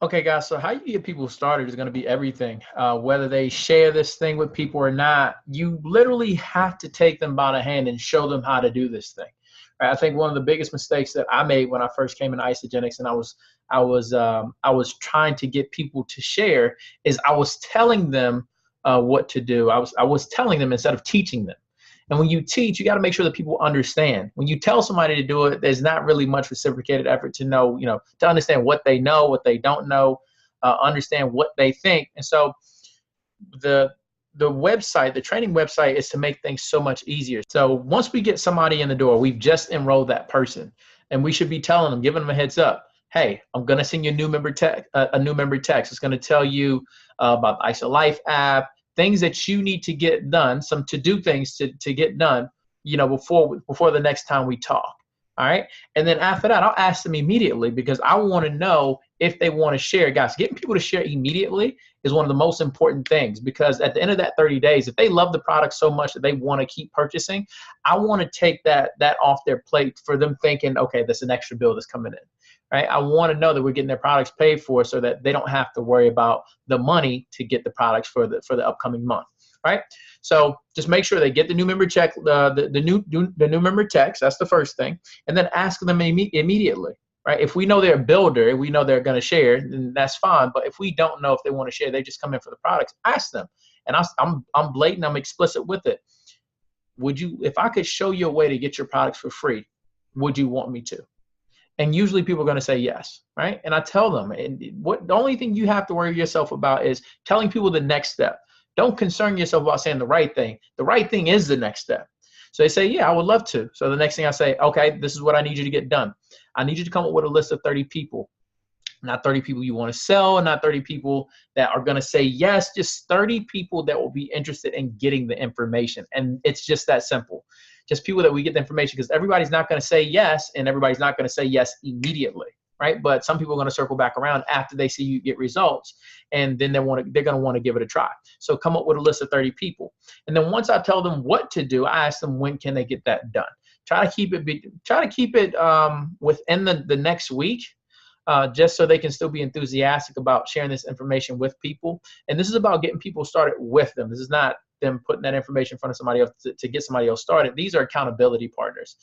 Okay, guys, so how you get people started is going to be everything. Whether they share this thing with people or not, you literally have to take them by the hand and show them how to do this thing. Right? I think one of the biggest mistakes that I made when I first came into Isagenix and I was trying to get people to share is I was telling them what to do. I was telling them instead of teaching them. And when you teach, you got to make sure that people understand. When you tell somebody to do it, there's not really much reciprocated effort to know, to understand what they know, what they don't know, understand what they think. And so the website, the training website, is to make things so much easier. So once we get somebody in the door, we've just enrolled that person, and we should be telling them, giving them a heads up. Hey, I'm going to send you a new member text. It's going to tell you about the ISO Life app, things that you need to get done, some to-do things to get done, before the next time we talk. All right. And then after that, I'll ask them immediately because I want to know if they want to share. Guys, getting people to share immediately is one of the most important things, because at the end of that 30 days, if they love the product so much that they want to keep purchasing, I want to take that off their plate for them thinking, okay, that's an extra bill that's coming in. Right? I want to know that we're getting their products paid for so that they don't have to worry about the money to get the products for the upcoming month. Right? So just make sure they get the new member check, the new member text. That's the first thing, and then ask them immediately. Right? If we know they're a builder, we know they're going to share, then that's fine. But if we don't know if they want to share, they just come in for the products. Ask them, and I'm blatant. I'm explicit with it. Would you, if I could show you a way to get your products for free, would you want me to? And usually people are going to say yes, right? And I tell them, and the only thing you have to worry yourself about is telling people the next step. Don't concern yourself about saying the right thing. The right thing is the next step. So they say, yeah, I would love to. So the next thing I say, okay, this is what I need you to get done. I need you to come up with a list of 30 people. Not 30 people you want to sell, and not 30 people that are going to say yes, just 30 people that will be interested in getting the information. And it's just that simple. Just people that we get the information, because everybody's not going to say yes, and everybody's not going to say yes immediately, right? But some people are going to circle back around after they see you get results, and then they're going to want to give it a try. So come up with a list of 30 people. And then once I tell them what to do, I ask them, when can they get that done? Try to keep it within the next week. Just so they can still be enthusiastic about sharing this information with people. And this is about getting people started with them. This is not them putting that information in front of somebody else to get somebody else started. These are accountability partners.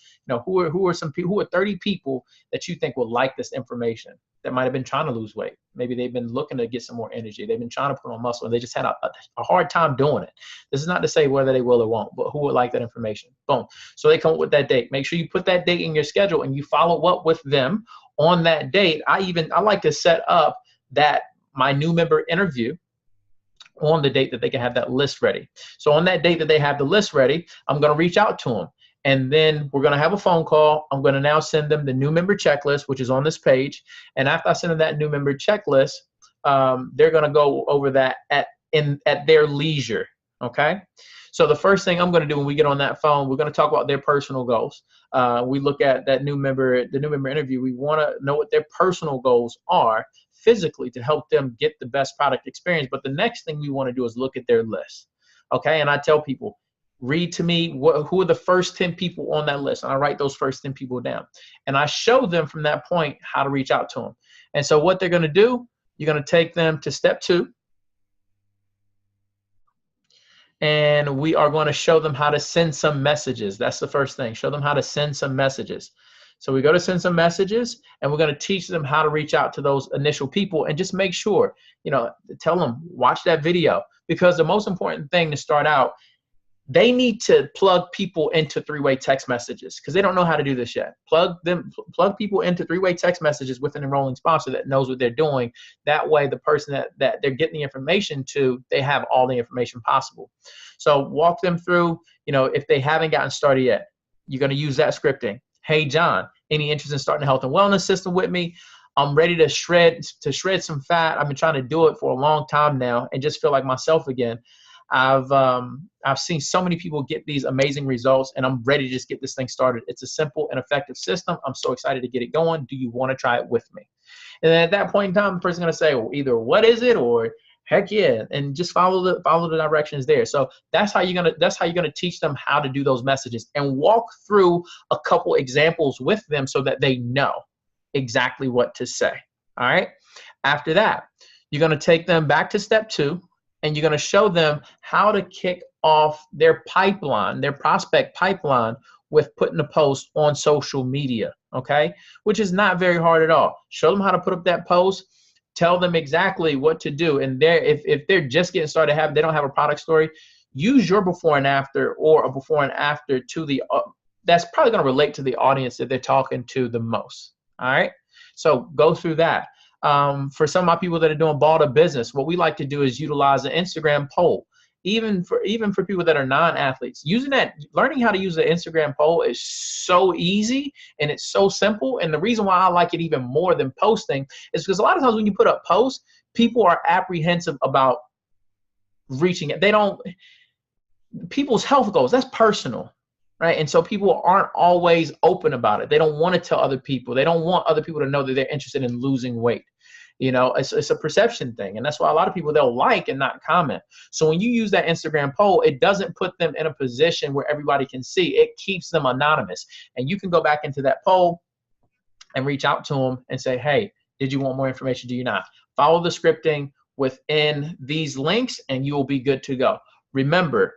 Who are 30 people that you think will like this information, that might have been trying to lose weight. Maybe they've been looking to get some more energy. They've been trying to put on muscle, and they just had a hard time doing it. This is not to say whether they will or won't, but who would like that information? Boom. So they come up with that date. Make sure you put that date in your schedule and you follow up with them on that date. I like to set up my new member interview on the date that they can have that list ready. So on that date that they have the list ready, I'm going to reach out to them. And then we're going to have a phone call. I'm going to now send them the new member checklist, which is on this page. And after I send them that new member checklist, they're going to go over that at their leisure. Okay. So the first thing I'm going to do when we get on that phone, we're going to talk about their personal goals. We look at the new member interview. We want to know what their personal goals are physically to help them get the best product experience. But the next thing we want to do is look at their list. Okay. And I tell people, read to me who are the first 10 people on that list. And I write those first 10 people down. And I show them from that point how to reach out to them. And so what they're going to do, you're going to take them to step 2. And we are going to show them how to send some messages. That's the first thing. Show them how to send some messages. So we go to send some messages, and we're going to teach them how to reach out to those initial people, and just make sure, tell them, watch that video, because the most important thing to start out, they need to plug people into 3-way text messages, because they don't know how to do this yet. Plug people into 3-way text messages with an enrolling sponsor that knows what they're doing. That way, the person that they're getting the information to, they have all the information possible. So walk them through, if they haven't gotten started yet, you're going to use that scripting. Hey, John, any interest in starting a health and wellness system with me? I'm ready to shred some fat. I've been trying to do it for a long time now and just feel like myself again. I've seen so many people get these amazing results, and I'm ready to just get this thing started. It's a simple and effective system. I'm so excited to get it going. Do you want to try it with me? And then at that point in time, the person's going to say, well, either what is it, or heck yeah, and just follow the directions there. So that's how you're gonna teach them how to do those messages, and walk through a couple examples with them so that they know exactly what to say. All right. After that, you're going to take them back to step 2, and you're going to show them how to kick off their pipeline, their prospect pipeline, with putting a post on social media, okay? Which is not very hard at all. Show them how to put up that post. Tell them exactly what to do. And if they're just getting started, they don't have a product story, use your before and after, or a before and after to the that's probably going to relate to the audience that they're talking to the most. All right, so go through that. For some of my people that are doing ball to business, what we like to do is utilize an Instagram poll. Even for people that are non-athletes, learning how to use the Instagram poll is so easy and it's so simple. And the reason why I like it even more than posting is because a lot of times when you put up posts, people are apprehensive about reaching it. People's health goals, that's personal, right? And so people aren't always open about it. They don't want to tell other people. They don't want other people to know that they're interested in losing weight. It's a perception thing. And that's why a lot of people, they'll like and not comment. So when you use that Instagram poll, it doesn't put them in a position where everybody can see. It keeps them anonymous. And you can go back into that poll and reach out to them and say, hey, did you want more information? Do you not? Follow the scripting within these links and you will be good to go. Remember,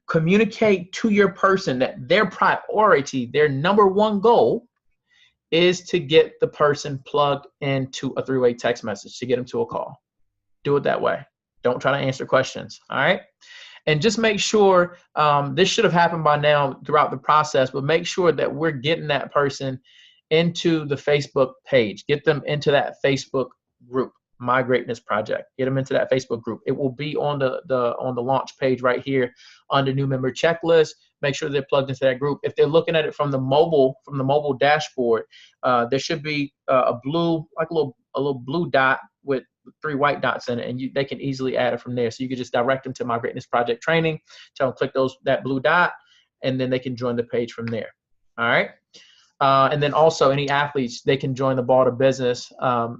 communicate to your person that their priority, their number one goal is to get the person plugged into a 3-way text message, to get them to a call. Do it that way. Don't try to answer questions, all right? And just make sure, this should have happened by now throughout the process, but make sure that we're getting that person into the Facebook page. Get them into that Facebook group, My Greatness Project. Get them into that Facebook group. It will be on the launch page right here under new member checklist. Make sure they're plugged into that group. If they're looking at it from the mobile dashboard, there should be a little blue dot with 3 white dots in it, and they can easily add it from there. So you can just direct them to My Greatness Project training, tell them click that blue dot, and then they can join the page from there. All right. And then also any athletes, they can join the Ball to Business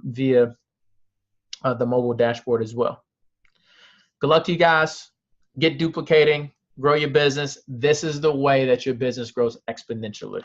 via the mobile dashboard as well. Good luck to you guys. Get duplicating, grow your business. This is the way that your business grows exponentially.